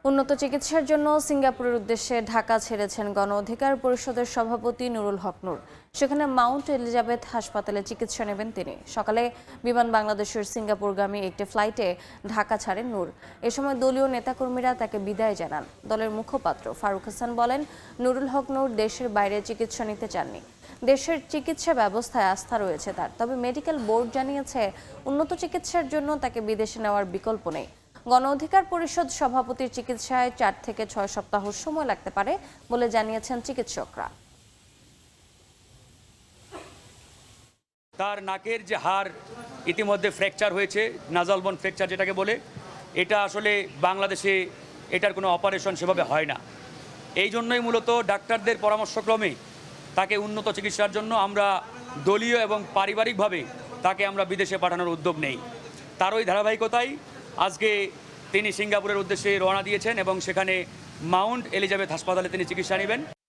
উন্নত চিকিৎসার জন্য সিঙ্গাপুরের উদ্দেশ্যে ঢাকা ছেড়েছেন গণ অধিকার পরিষদের সভাপতি নুরুল হক নূর। সেখানে মাউন্ট এলিজাবেথ হাসপাতালে চিকিৎসা নেবেন তিনি। সকালে বিমান বাংলাদেশের সিঙ্গাপুরগামী একটি ফ্লাইটে ঢাকা ছাড়েন নূর। এ সময় দলীয় নেতাকর্মীরা তাকে বিদায় জানান। দলের মুখপাত্র ফারুক হাসান বলেন, নুরুল হক নূর দেশের বাইরে চিকিৎসা নিতে চাননি। দেশের চিকিৎসা ব্যবস্থায় আস্থা রয়েছে তার। তবে মেডিকেল বোর্ড জানিয়েছে, উন্নত চিকিৎসার জন্য তাকে বিদেশে নেওয়ার বিকল্প নেই। গণ অধিকার পরিষদ সভাপতির চিকিৎসায় ৪ থেকে ৬ সপ্তাহ সময় লাগতে পারে বলে জানিয়েছেন চিকিৎসকরা। তার নাকের যে হাড় ইতিমধ্যে ফ্র্যাকচার হয়েছে, নাজাল বোন ফ্র্যাকচার যেটাকে বলে, এটা আসলে বাংলাদেশে এটার কোনো অপারেশন সেভাবে হয় না। এই জন্যই মূলত ডাক্তারদের পরামর্শক্রমে তাকে উন্নত চিকিৎসার জন্য আমরা দলীয় এবং পারিবারিকভাবে তাকে আমরা বিদেশে পাঠানোর উদ্যোগ নেই। তারই ধারাবাহিকতায় আজকে তিনি সিঙ্গাপুরের উদ্দেশ্যে রওনা দিয়েছেন এবং সেখানে মাউন্ট এলিজাবেথ হাসপাতালে তিনি চিকিৎসা নেবেন।